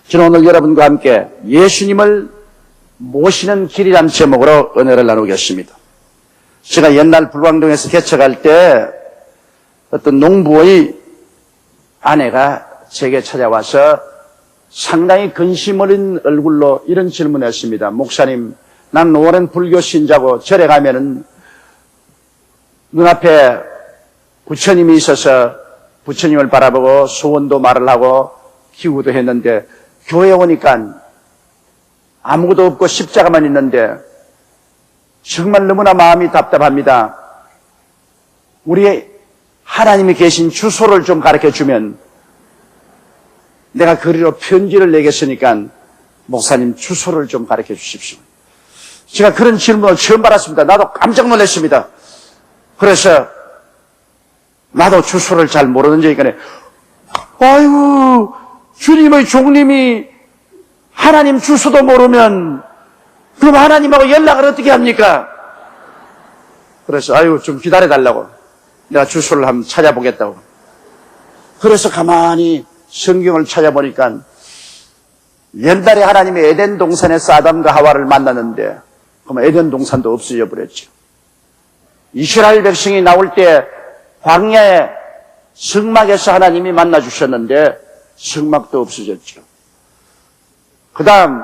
저는 오늘 여러분과 함께 예수님을 모시는 길이라는 제목으로 은혜를 나누겠습니다. 제가 옛날 불광동에서 개척할 때 어떤 농부의 아내가 제게 찾아와서 상당히 근심 어린 얼굴로 이런 질문을 했습니다. 목사님, 난 오랜 불교 신자고 절에 가면은 눈앞에 부처님이 있어서 부처님을 바라보고 소원도 말을 하고 기도도 했는데 교회에 오니까 아무것도 없고 십자가만 있는데 정말 너무나 마음이 답답합니다. 우리 하나님이 계신 주소를 좀 가르쳐주면 내가 거리로 편지를 내겠으니까 목사님 주소를 좀 가르쳐 주십시오. 제가 그런 질문을 처음 받았습니다. 나도 깜짝 놀랐습니다. 그래서 나도 주소를 잘 모르는지니까 아이고 주님의 종님이 하나님 주소도 모르면 그럼 하나님하고 연락을 어떻게 합니까? 그래서 아이고 좀 기다려달라고 내가 주소를 한번 찾아보겠다고. 그래서 가만히 성경을 찾아보니까 옛날에 하나님이 에덴 동산에서 아담과 하와를 만났는데 그럼 에덴 동산도 없어져 버렸죠. 이스라엘 백성이 나올 때 광야의 성막에서 하나님이 만나주셨는데 성막도 없어졌죠. 그 다음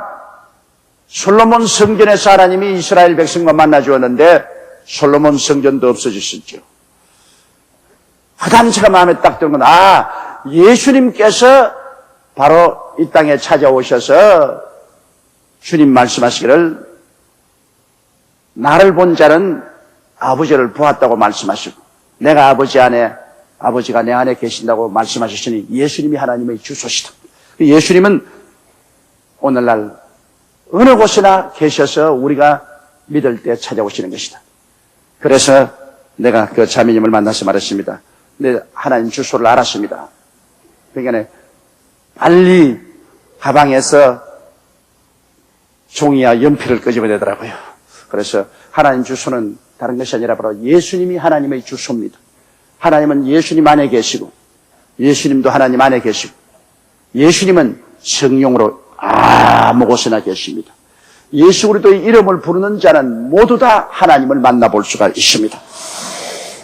솔로몬 성전에서 하나님이 이스라엘 백성과 만나주었는데 솔로몬 성전도 없어졌었죠. 그 다음 제가 마음에 딱 드는 건 예수님께서 바로 이 땅에 찾아오셔서 주님 말씀하시기를 나를 본 자는 아버지를 보았다고 말씀하시고 내가 아버지 안에 아버지가 내 안에 계신다고 말씀하셨으니 예수님이 하나님의 주소시다. 예수님은 오늘날 어느 곳이나 계셔서 우리가 믿을 때 찾아오시는 것이다. 그래서 내가 그 자매님을 만나서 말했습니다. 네, 하나님 주소를 알았습니다. 그러니까 빨리 가방에서 종이와 연필을 끄집어내더라고요. 그래서 하나님 주소는 다른 것이 아니라 바로 예수님이 하나님의 주소입니다. 하나님은 예수님 안에 계시고 예수님도 하나님 안에 계시고 예수님은 성령으로 아무 곳에나 계십니다. 예수 그리스도의 이름을 부르는 자는 모두 다 하나님을 만나볼 수가 있습니다.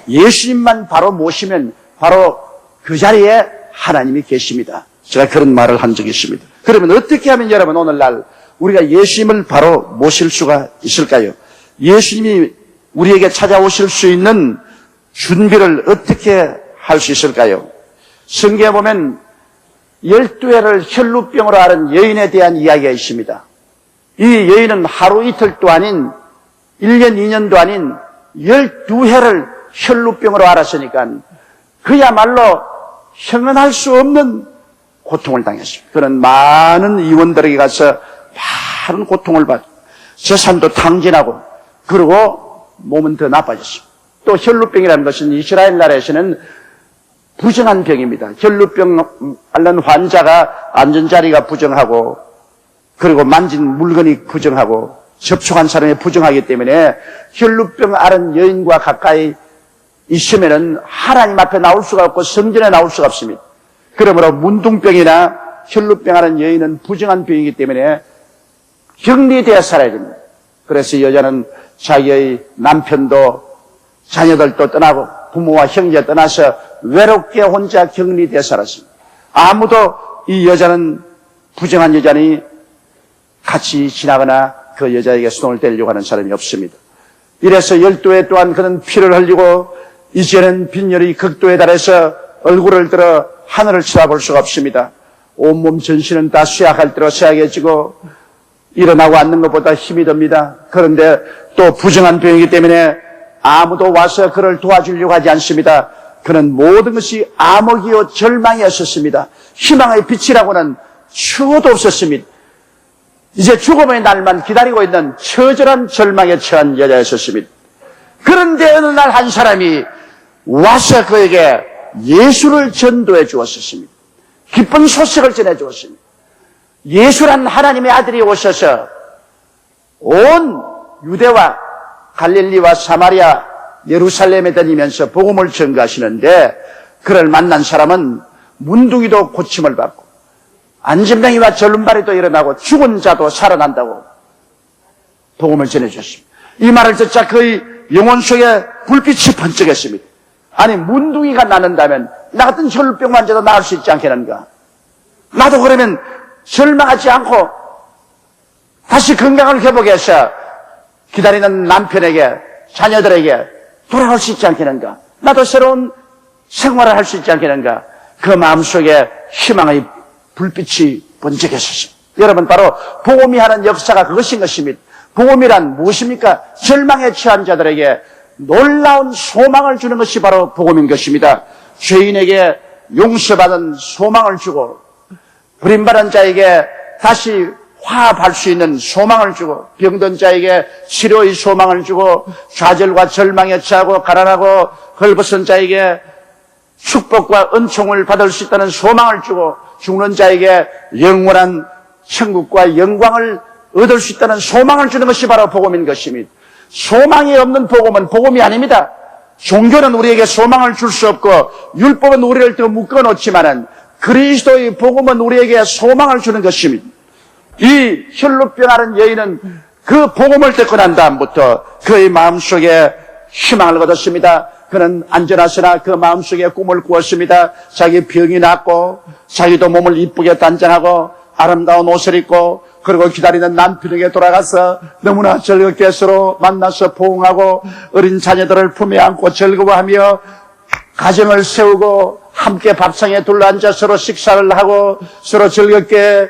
예수님만 바로 모시면 바로 그 자리에 하나님이 계십니다. 제가 그런 말을 한 적이 있습니다. 그러면 어떻게 하면 여러분 오늘날 우리가 예수님을 바로 모실 수가 있을까요? 예수님이 우리에게 찾아오실 수 있는 준비를 어떻게 할 수 있을까요? 성경에 보면 12해를 혈루병으로 앓은 여인에 대한 이야기가 있습니다. 이 여인은 하루 이틀도 아닌 1년 2년도 아닌 12해를 혈루병으로 앓았으니까 그야말로 형언할 수 없는 고통을 당했습니다. 그런 많은 의원들에게 가서 많은 고통을 받고 재산도 탕진하고 그리고 몸은 더 나빠졌습니다. 또 혈루병이라는 것은 이스라엘 나라에서는 부정한 병입니다. 혈루병 앓는 환자가 앉은 자리가 부정하고 그리고 만진 물건이 부정하고 접촉한 사람이 부정하기 때문에 혈루병 앓은 여인과 가까이 있으면은 하나님 앞에 나올 수가 없고 성전에 나올 수가 없습니다. 그러므로 문둥병이나 혈루병 앓은 여인은 부정한 병이기 때문에 격리되어 살아야 됩니다. 그래서 여자는 자기의 남편도 자녀들도 떠나고 부모와 형제 떠나서 외롭게 혼자 격리되어 살았습니다. 아무도 이 여자는 부정한 여자니 같이 지나거나 그 여자에게 손을 떼려고 하는 사람이 없습니다. 이래서 12해 동안 그는 피를 흘리고 이제는 빈혈이 극도에 달해서 얼굴을 들어 하늘을 쳐다볼 수가 없습니다. 온몸 전신은 다 쇠약할 대로 쇠약해지고 일어나고 앉는 것보다 힘이 듭니다. 그런데 또 부정한 병이기 때문에 아무도 와서 그를 도와주려고 하지 않습니다. 그는 모든 것이 암흑이요 절망이었었습니다. 희망의 빛이라고는 추호도 없었습니다. 이제 죽음의 날만 기다리고 있는 처절한 절망에 처한 여자였었습니다. 그런데 어느 날 한 사람이 와서 그에게 예수를 전도해 주었습니다. 기쁜 소식을 전해 주었습니다. 예수란 하나님의 아들이 오셔서 온 유대와 갈릴리와 사마리아 예루살렘에 다니면서 복음을 전가하시는데 그를 만난 사람은 문둥이도 고침을 받고 안짐승이와 절름발이도 일어나고 죽은 자도 살아난다고 복음을 전해주셨습니다. 이 말을 듣자 그의 영혼 속에 불빛이 번쩍했습니다. 아니 문둥이가 낫는다면 나 같은 혈병 환자도 나을 수 있지 않겠는가? 나도 그러면 절망하지 않고 다시 건강을 회복해서 기다리는 남편에게 자녀들에게 돌아올 수 있지 않겠는가? 나도 새로운 생활을 할 수 있지 않겠는가? 그 마음속에 희망의 불빛이 번쩍했었습니다. 여러분 바로 복음이 하는 역사가 그것인 것입니다. 복음이란 무엇입니까? 절망에 처한 자들에게 놀라운 소망을 주는 것이 바로 복음인 것입니다. 죄인에게 용서받은 소망을 주고 버림받은 자에게 다시 화합할 수 있는 소망을 주고 병든 자에게 치료의 소망을 주고 좌절과 절망에 처하고 가난하고 헐벗은 자에게 축복과 은총을 받을 수 있다는 소망을 주고 죽는 자에게 영원한 천국과 영광을 얻을 수 있다는 소망을 주는 것이 바로 복음인 것입니다. 소망이 없는 복음은 복음이 아닙니다. 종교는 우리에게 소망을 줄 수 없고 율법은 우리를 더 묶어놓지만은 그리스도의 복음은 우리에게 소망을 주는 것입니다. 이 혈루병 앓은 여인은 그 복음을 듣고 난 다음부터 그의 마음속에 희망을 얻었습니다. 그는 안전하시나 그 마음속에 꿈을 꾸었습니다. 자기 병이 낫고 자기도 몸을 이쁘게 단장하고 아름다운 옷을 입고 그리고 기다리는 남편에게 돌아가서 너무나 즐겁게 서로 만나서 포옹하고 어린 자녀들을 품에 안고 즐거워하며 가정을 세우고 함께 밥상에 둘러앉아 서로 식사를 하고 서로 즐겁게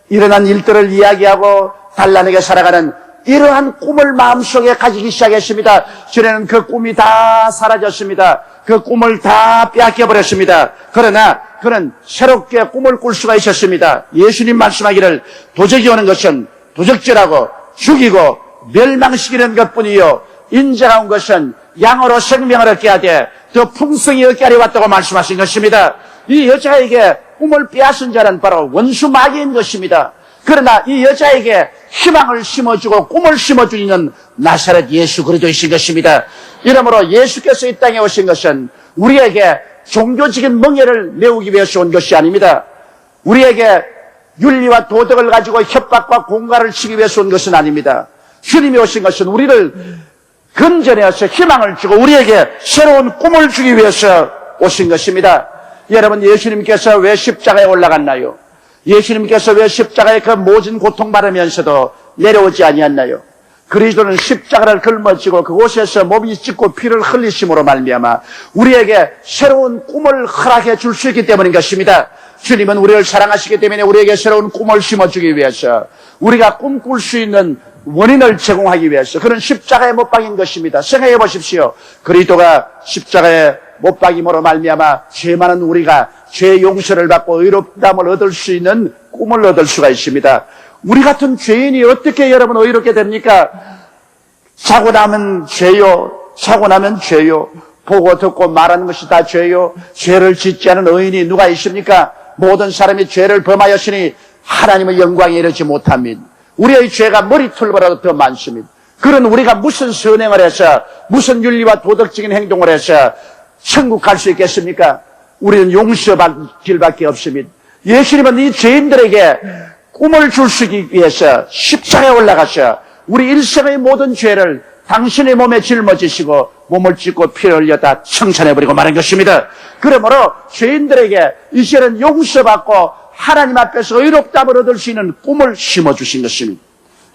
일어난 일들을 이야기하고 단란하게 살아가는 이러한 꿈을 마음속에 가지기 시작했습니다. 전에는 그 꿈이 다 사라졌습니다. 그 꿈을 다 빼앗겨버렸습니다. 그러나 그는 새롭게 꿈을 꿀 수가 있었습니다. 예수님 말씀하기를 도적이 오는 것은 도적질하고 죽이고 멸망시키는 것뿐이요 인자가 온 것은 양으로 생명을 얻게 하되 더 풍성히 얻게 하려 왔다고 말씀하신 것입니다. 이 여자에게 꿈을 빼앗은 자는 바로 원수 마귀인 것입니다. 그러나 이 여자에게 희망을 심어주고 꿈을 심어주는 나사렛 예수 그리스도이신 것입니다. 이러므로 예수께서 이 땅에 오신 것은 우리에게 종교적인 멍에를 메우기 위해서 온 것이 아닙니다. 우리에게 윤리와 도덕을 가지고 협박과 공갈을 치기 위해서 온 것은 아닙니다. 주님이 오신 것은 우리를 건져내어서 희망을 주고 우리에게 새로운 꿈을 주기 위해서 오신 것입니다. 여러분 예수님께서 왜 십자가에 올라갔나요? 예수님께서 왜 십자가에 그 모진 고통받으면서도 내려오지 아니했나요? 그리스도는 십자가를 걸머지고 그곳에서 몸이 찢고 피를 흘리심으로 말미암아 우리에게 새로운 꿈을 허락해 줄 수 있기 때문인 것입니다. 주님은 우리를 사랑하시기 때문에 우리에게 새로운 꿈을 심어주기 위해서 우리가 꿈꿀 수 있는 원인을 제공하기 위해서 그런 십자가에 못 박인 것입니다. 생각해 보십시오. 그리스도가 십자가에 못 박임으로 말미암아 죄 많은 우리가 죄 용서를 받고 의롭다함을 얻을 수 있는 꿈을 얻을 수가 있습니다. 우리 같은 죄인이 어떻게 여러분 의롭게 됩니까? 자고 나면 죄요. 자고 나면 죄요. 보고 듣고 말하는 것이 다 죄요. 죄를 짓지 않은 의인이 누가 있습니까? 모든 사람이 죄를 범하였으니 하나님의 영광에 이르지 못합니다. 우리의 죄가 머리털보다도 더 많습니다. 그런 우리가 무슨 선행을 해서 무슨 윤리와 도덕적인 행동을 해서 천국 갈 수 있겠습니까? 우리는 용서받을 길밖에 없습니다. 예수님은 이 죄인들에게 꿈을 줄 수 있기 위해서 십자가에 올라가셔 우리 일생의 모든 죄를 당신의 몸에 짊어지시고 몸을 찢고 피를 흘려 다 청산해버리고 말한 것입니다. 그러므로 죄인들에게 이제는 용서받고 하나님 앞에서 의롭다함을 얻을 수 있는 꿈을 심어주신 것입니다.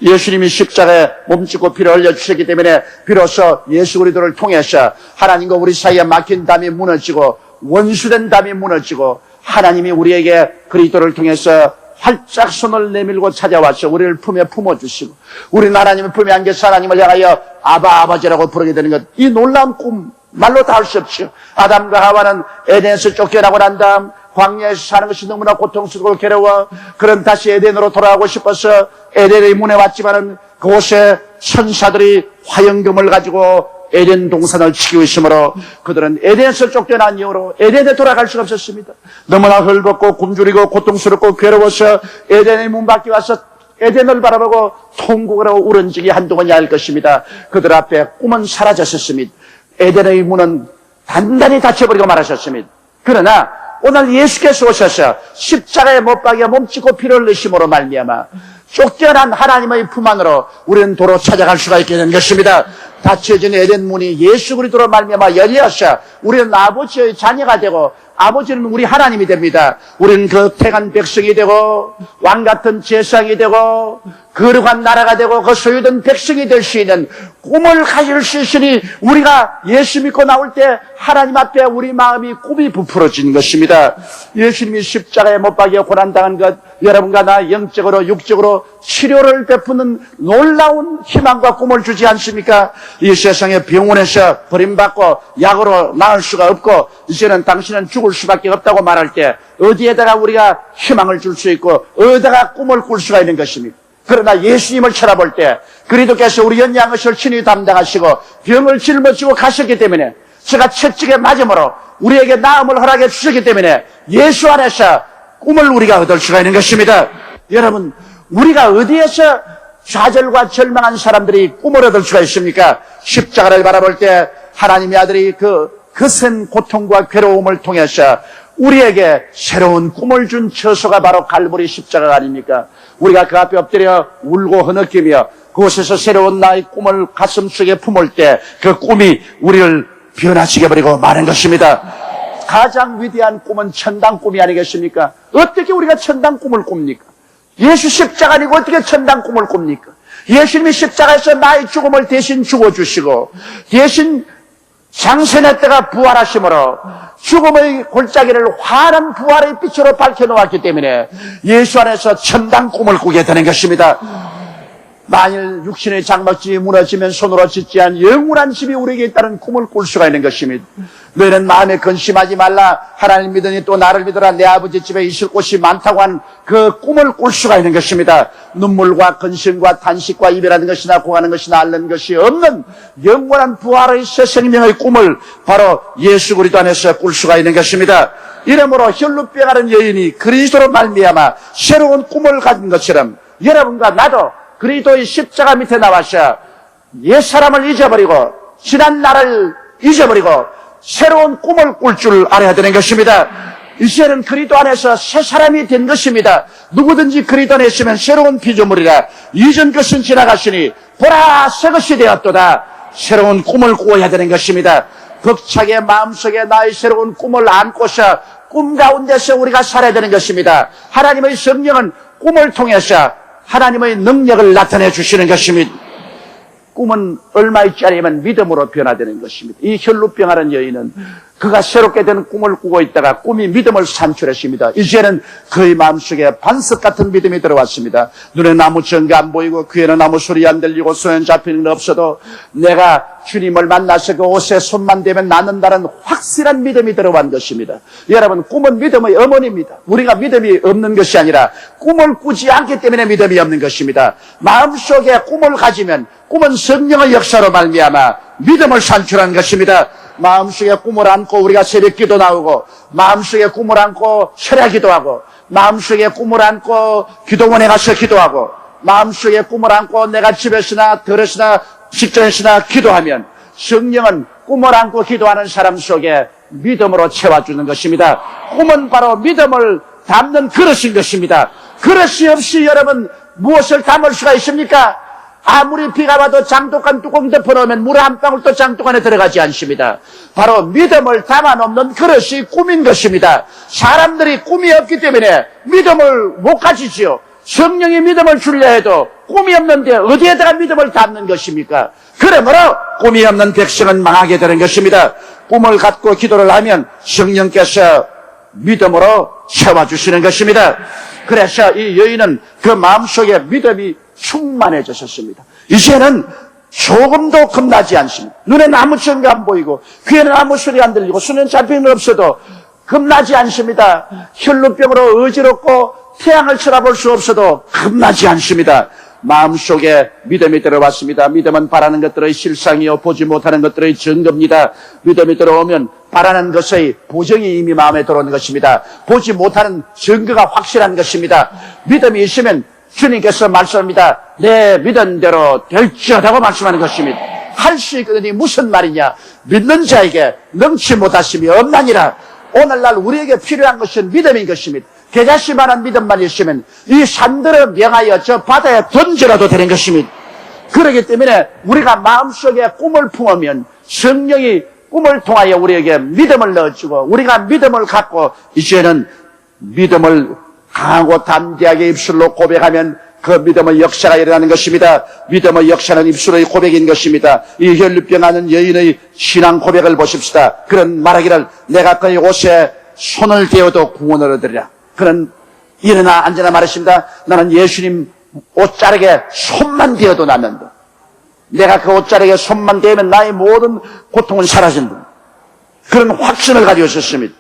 예수님이 십자가에 몸짓고 피를 흘려주셨기 때문에 비로소 예수 그리스도를 통해서 하나님과 우리 사이에 막힌 담이 무너지고 원수된 담이 무너지고 하나님이 우리에게 그리스도를 통해서 활짝 손을 내밀고 찾아와서 우리를 품에 품어주시고 우리는 하나님의 품에 안겨서 하나님을 향하여 아바 아버지라고 부르게 되는 것, 이 놀라운 꿈 말로 다 할 수 없죠. 아담과 하와는 에덴에서 쫓겨나고 난 다음 광야에서 사는 것이 너무나 고통스럽고 괴로워 그럼 다시 에덴으로 돌아가고 싶어서 에덴의 문에 왔지만은 그곳에 천사들이 화염금을 가지고 에덴 동산을 치고 있으므로 그들은 에덴에서 쫓겨난 이후로 에덴에 돌아갈 수가 없었습니다. 너무나 헐벗고 굶주리고 고통스럽고 괴로워서 에덴의 문 밖에 와서 에덴을 바라보고 통곡을 하고 울은 적이 한동안이 아닐 것입니다. 그들 앞에 꿈은 사라졌었습니다. 에덴의 문은 단단히 닫혀버리고 말하셨습니다. 그러나 오늘 예수께서 오셔서 십자가에 못 박여 몸짓고 피를 흘리심으로 말미암아 쫓겨난 하나님의 품 안으로 우리는 도로 찾아갈 수가 있게 된 것입니다. 닫혀진 에덴 문이 예수 그리스도로 말미암아 열려서 우리는 아버지의 자녀가 되고 아버지는 우리 하나님이 됩니다. 우리는 그 택한 백성이 되고 왕 같은 제사장이 되고 거룩한 나라가 되고 그 소유된 백성이 될 수 있는 꿈을 가질 수 있으니 우리가 예수 믿고 나올 때 하나님 앞에 우리 마음이 꿈이 부풀어진 것입니다. 예수님이 십자가에 못 박여 고난당한 것, 여러분과 나 영적으로 육적으로 치료를 베푸는 놀라운 희망과 꿈을 주지 않습니까? 이 세상에 병원에서 버림받고 약으로 나을 수가 없고 이제는 당신은 죽을 수밖에 없다고 말할 때 어디에다가 우리가 희망을 줄 수 있고 어디다가 꿈을 꿀 수가 있는 것입니까? 그러나 예수님을 쳐다볼 때 그리스도께서 우리 연약한 것을 친히 담당하시고 병을 짊어지고 가셨기 때문에 제가 채찍에 맞음으로 우리에게 나음을 허락해 주셨기 때문에 예수 안에서 꿈을 우리가 얻을 수가 있는 것입니다. 여러분, 우리가 어디에서 좌절과 절망한 사람들이 꿈을 얻을 수가 있습니까? 십자가를 바라볼 때 하나님의 아들이 그 거센 고통과 괴로움을 통해서 우리에게 새로운 꿈을 준 처소가 바로 갈보리 십자가가 아닙니까? 우리가 그 앞에 엎드려 울고 흐느끼며 그곳에서 새로운 나의 꿈을 가슴속에 품을 때 그 꿈이 우리를 변화시켜 버리고 마는 것입니다. 가장 위대한 꿈은 천당 꿈이 아니겠습니까? 어떻게 우리가 천당 꿈을 꿉니까? 예수 십자가 아니고 어떻게 천당 꿈을 꿉니까? 예수님이 십자가에서 나의 죽음을 대신 죽어주시고 대신 장세냈다가 부활하심으로 죽음의 골짜기를 환한 부활의 빛으로 밝혀놓았기 때문에 예수 안에서 천당 꿈을 꾸게 되는 것입니다. 만일 육신의 장막집이 무너지면 손으로 짓지 않은 영원한 집이 우리에게 있다는 꿈을 꿀 수가 있는 것입니다. 너희는 마음에 근심하지 말라. 하나님 믿으니 또 나를 믿어라. 내 아버지 집에 있을 곳이 많다고 한 그 꿈을 꿀 수가 있는 것입니다. 눈물과 근심과 탄식과 이별하는 것이나 고하는 것이나 앓는 것이 없는 영원한 부활의 새 생명의 꿈을 바로 예수 그리스도 안에서 꿀 수가 있는 것입니다. 이러므로 혈루병하는 여인이 그리스도로 말미암아 새로운 꿈을 가진 것처럼 여러분과 나도 그리스도의 십자가 밑에 나와서 옛사람을 잊어버리고 지난 날을 잊어버리고 새로운 꿈을 꿀 줄 알아야 되는 것입니다. 이제는 그리스도 안에서 새 사람이 된 것입니다. 누구든지 그리스도 안에 있으면 새로운 피조물이라. 이전 것은 지나갔으니 보라 새 것이 되었도다. 새로운 꿈을 꾸어야 되는 것입니다. 벅차게 마음속에 나의 새로운 꿈을 안고서 꿈 가운데서 우리가 살아야 되는 것입니다. 하나님의 성령은 꿈을 통해서 하나님의 능력을 나타내 주시는 것입니다. 꿈은 얼마짜리면 믿음으로 변화되는 것입니다. 이 혈루병하는 여인은 그가 새롭게 된 꿈을 꾸고 있다가 꿈이 믿음을 산출했습니다. 이제는 그의 마음속에 반석 같은 믿음이 들어왔습니다. 눈에 나무 전가 안 보이고 귀에는 아무 소리 안 들리고 손에 잡히는 건 없어도 내가 주님을 만나서 그 옷에 손만 대면 낫는다는 확실한 믿음이 들어간 것입니다. 여러분, 꿈은 믿음의 어머니입니다. 우리가 믿음이 없는 것이 아니라 꿈을 꾸지 않기 때문에 믿음이 없는 것입니다. 마음속에 꿈을 가지면 꿈은 성령의 역사로 말미암아 믿음을 산출하는 것입니다. 마음속에 꿈을 안고 우리가 새벽 기도 나오고 마음속에 꿈을 안고 철야 기도하고 마음속에 꿈을 안고 기도원에 가서 기도하고 마음속에 꿈을 안고 내가 집에서나 들에서나 직장에서나 기도하면 성령은 꿈을 안고 기도하는 사람 속에 믿음으로 채워주는 것입니다. 꿈은 바로 믿음을 담는 그릇인 것입니다. 그릇이 없이 여러분 무엇을 담을 수가 있습니까? 아무리 비가 와도 장독한 뚜껑 덮어놓으면 물 한 방울도 장독 안에 들어가지 않습니다. 바로 믿음을 담아놓는 그릇이 꿈인 것입니다. 사람들이 꿈이 없기 때문에 믿음을 못 가지지요. 성령이 믿음을 주려 해도 꿈이 없는데 어디에다가 믿음을 담는 것입니까? 그러므로 꿈이 없는 백성은 망하게 되는 것입니다. 꿈을 갖고 기도를 하면 성령께서 믿음으로 채워주시는 것입니다. 그래서 이 여인은 그 마음속에 믿음이 충만해졌습니다. 이제는 조금도 겁나지 않습니다. 눈에는 아무 증거 안 보이고 귀에는 아무 소리 안 들리고 손에는 잡히는 건 없어도 겁나지 않습니다. 혈루병으로 어지럽고 태양을 쳐다볼 수 없어도 겁나지 않습니다. 마음속에 믿음이 들어왔습니다. 믿음은 바라는 것들의 실상이요 보지 못하는 것들의 증거입니다. 믿음이 들어오면 바라는 것의 보정이 이미 마음에 들어오는 것입니다. 보지 못하는 증거가 확실한 것입니다. 믿음이 있으면 주님께서 말씀합니다. 내 믿은 대로 될지어다고 말씀하는 것입니다. 할 수 있거든요. 무슨 말이냐? 믿는 자에게 능치 못하심이 없나니라. 오늘날 우리에게 필요한 것은 믿음인 것입니다. 겨자씨만한 믿음만 있으면 이 산들을 명하여 저 바다에 던져라도 되는 것입니다. 그렇기 때문에 우리가 마음속에 꿈을 품으면 성령이 꿈을 통하여 우리에게 믿음을 넣어주고, 우리가 믿음을 갖고 이제는 믿음을 강하고 담대하게 입술로 고백하면 그 믿음의 역사가 일어나는 것입니다. 믿음의 역사는 입술의 고백인 것입니다. 이 혈루병하는 여인의 신앙 고백을 보십시다. 그런 말하기를 내가 그의 옷에 손을 대어도 구원을 얻으리라. 그는 일어나 앉아나 말했습니다. 나는 예수님 옷자락에 손만 대어도 낫는다. 내가 그 옷자락에 손만 대면 나의 모든 고통은 사라진다. 그런 확신을 가지고 있었습니다.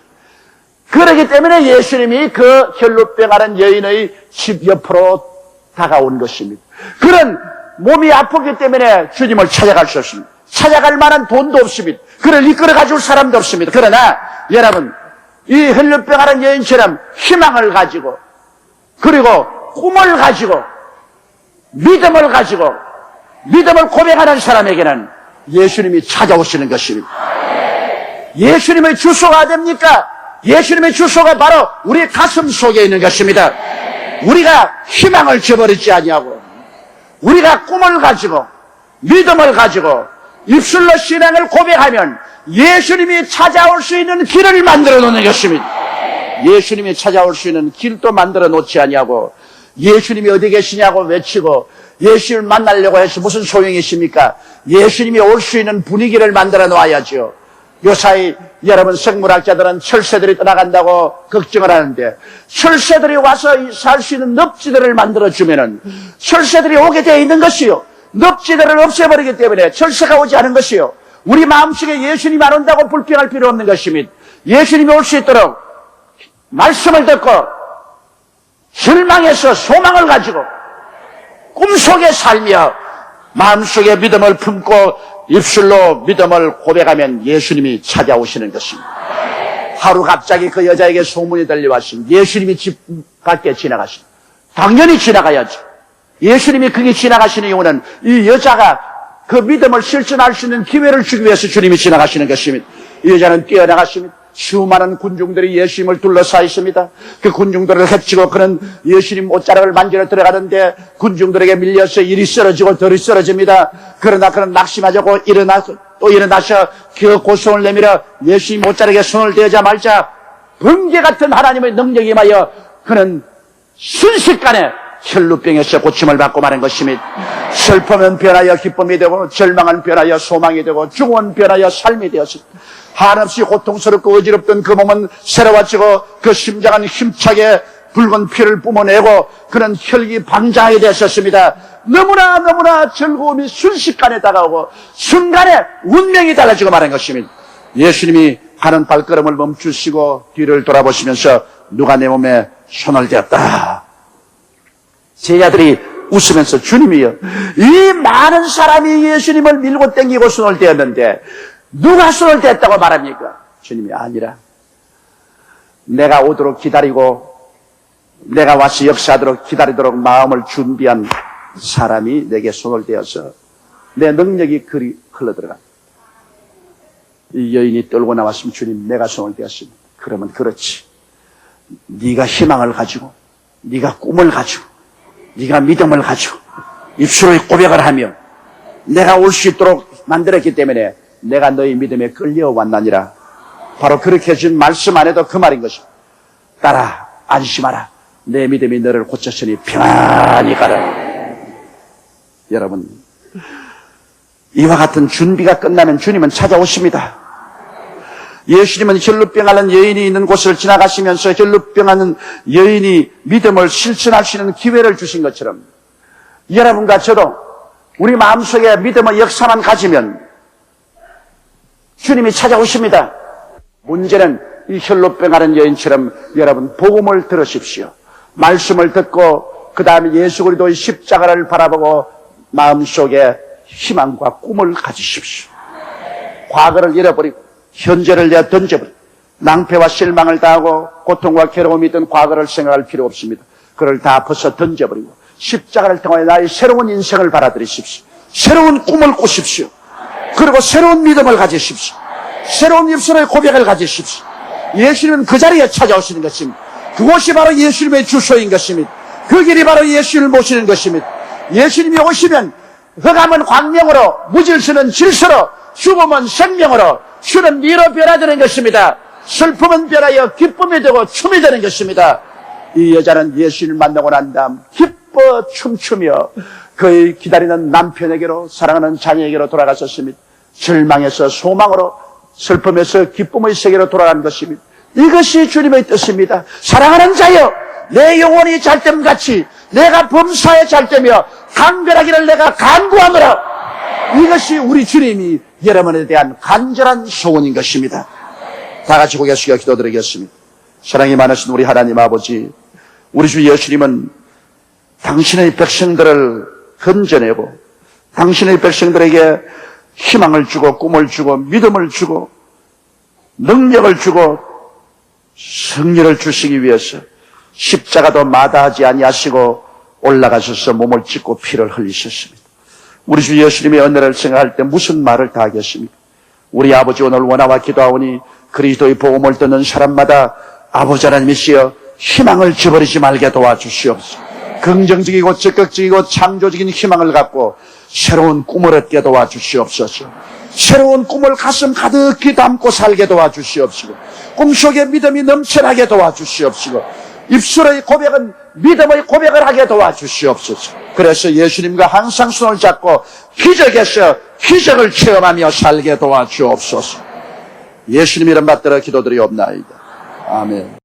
그렇기 때문에 예수님이 그 혈루병하는 여인의 집 옆으로 다가온 것입니다. 그런 몸이 아프기 때문에 주님을 찾아갈 수 없습니다. 찾아갈 만한 돈도 없습니다. 그를 이끌어 줄 사람도 없습니다. 그러나 여러분, 이 혈루병하는 여인처럼 희망을 가지고, 그리고 꿈을 가지고, 믿음을 가지고, 믿음을 고백하는 사람에게는 예수님이 찾아오시는 것입니다. 예수님의 주소가 됩니까? 예수님의 주소가 바로 우리 가슴 속에 있는 것입니다. 우리가 희망을 저버리지 아니하고, 우리가 꿈을 가지고 믿음을 가지고 입술로 신앙을 고백하면 예수님이 찾아올 수 있는 길을 만들어 놓는 것입니다. 예수님이 찾아올 수 있는 길도 만들어 놓지 아니하고, 예수님이 어디 계시냐고 외치고 예수님을 만나려고 해서 무슨 소용이 있습니까? 예수님이 올 수 있는 분위기를 만들어 놓아야죠. 요사이 여러분, 생물학자들은 철새들이 떠나간다고 걱정을 하는데, 철새들이 와서 살 수 있는 늪지들을 만들어주면은 철새들이 오게 되어 있는 것이요, 늪지들을 없애버리기 때문에 철새가 오지 않은 것이요, 우리 마음속에 예수님이 안 온다고 불평할 필요 없는 것입니다. 예수님이 올 수 있도록 말씀을 듣고 절망에서 소망을 가지고 꿈속에 살며 마음속에 믿음을 품고 입술로 믿음을 고백하면 예수님이 찾아오시는 것입니다. 하루 갑자기 그 여자에게 소문이 들려왔습니다. 예수님이 집 밖에 지나가십니다. 당연히 지나가야죠. 예수님이 거기 지나가시는 이유는 이 여자가 그 믿음을 실천할 수 있는 기회를 주기 위해서 주님이 지나가시는 것입니다. 이 여자는 뛰어나갔습니다. 수많은 군중들이 예수님을 둘러싸 있습니다. 그 군중들을 헤치고 그는 예수님 옷자락을 만지러 들어가는데 군중들에게 밀려서 이리 쓰러지고 저리 쓰러집니다. 그러나 그는 낙심하자고 또 일어나서 그 고성을 내밀어 예수님 옷자락에 손을 대자마자 번개 같은 하나님의 능력이 임하여 그는 순식간에 혈루병에서 고침을 받고 마는 것입니다. 슬픔은 변하여 기쁨이 되고, 절망은 변하여 소망이 되고, 죽음은 변하여 삶이 되었습니다. 한없이 고통스럽고 어지럽던 그 몸은 새로워지고, 그 심장은 힘차게 붉은 피를 뿜어내고, 그는 혈기 방장하게 되었습니다. 너무나 즐거움이 순식간에 다가오고 순간에 운명이 달라지고 마는 것입니다. 예수님이 가는 발걸음을 멈추시고 뒤를 돌아보시면서 누가 내 몸에 손을 대었다. 제자들이 웃으면서 주님이여, 이 많은 사람이 예수님을 밀고 땡기고 손을 대었는데 누가 손을 댔다고 말합니까? 주님이 아니라 내가 오도록 기다리고 내가 와서 역사하도록 기다리도록 마음을 준비한 사람이 내게 손을 대어서 내 능력이 그리 흘러들어가. 이 여인이 떨고 나왔으면 주님 내가 손을 대었습니다. 그러면 그렇지, 네가 희망을 가지고, 네가 꿈을 가지고, 네가 믿음을 가지고 입술의 고백을 하며 내가 올 수 있도록 만들었기 때문에 내가 너희 믿음에 끌려왔나니라. 바로 그렇게 해준 말씀 안에도 그 말인 것입니다. 따라 안심하라, 내 믿음이 너를 고쳤으니 평안히 가라. 여러분, 이와 같은 준비가 끝나면 주님은 찾아오십니다. 예수님은 혈루병하는 여인이 있는 곳을 지나가시면서 혈루병하는 여인이 믿음을 실천할 수 있는 기회를 주신 것처럼 여러분과 저도 우리 마음속에 믿음의 역사만 가지면 주님이 찾아오십니다. 문제는 이 혈루병하는 여인처럼 여러분 복음을 들으십시오. 말씀을 듣고 그 다음에 예수 그리스도의 십자가를 바라보고 마음속에 희망과 꿈을 가지십시오. 과거를 잃어버리고 현재를 내어 던져버리고 낭패와 실망을 당하고 고통과 괴로움이 있던 과거를 생각할 필요 없습니다. 그걸 다 벗어 던져버리고 십자가를 통하여 나의 새로운 인생을 받아들이십시오. 새로운 꿈을 꾸십시오. 그리고 새로운 믿음을 가지십시오. 새로운 입술의 고백을 가지십시오. 예수님은 그 자리에 찾아오시는 것입니다. 그곳이 바로 예수님의 주소인 것입니다. 그 길이 바로 예수님을 모시는 것입니다. 예수님이 오시면 흑암은 광명으로, 무질서는 질서로, 죽음은 생명으로, 주는 미로 변화되는 것입니다. 슬픔은 변하여 기쁨이 되고 춤이 되는 것입니다. 이 여자는 예수님을 만나고 난 다음 기뻐 춤추며 그의 기다리는 남편에게로, 사랑하는 자녀에게로 돌아갔었습니다. 절망에서 소망으로, 슬픔에서 기쁨의 세계로 돌아간 것입니다. 이것이 주님의 뜻입니다. 사랑하는 자여, 내 영혼이 잘됨같이 내가 범사에 잘되며 강변하기를 내가 간구하노라. 이것이 우리 주님이 여러분에 대한 간절한 소원인 것입니다. 다 같이 고개 숙여 기도드리겠습니다. 사랑이 많으신 우리 하나님 아버지, 우리 주 예수님은 당신의 백성들을 건져내고 당신의 백성들에게 희망을 주고 꿈을 주고 믿음을 주고 능력을 주고 승리를 주시기 위해서 십자가도 마다하지 아니하시고 올라가셔서 몸을 찢고 피를 흘리셨습니다. 우리 주 예수님의 은혜를 생각할 때 무슨 말을 다 하겠습니까? 우리 아버지 오늘 원하와 기도하오니 그리스도의 복음을 듣는 사람마다 아버지 하나님이시여 희망을 저버리지 말게 도와주시옵소서. 긍정적이고 적극적이고 창조적인 희망을 갖고 새로운 꿈을 얻게 도와주시옵소서. 새로운 꿈을 가슴 가득히 담고 살게 도와주시옵소서. 꿈속에 믿음이 넘쳐나게 도와주시옵소서. 입술의 고백은 믿음의 고백을 하게 도와주시옵소서. 그래서 예수님과 항상 손을 잡고 기적에서 기적을 체험하며 살게 도와주옵소서. 예수님 이름 받들어 기도드리옵나이다. 아멘.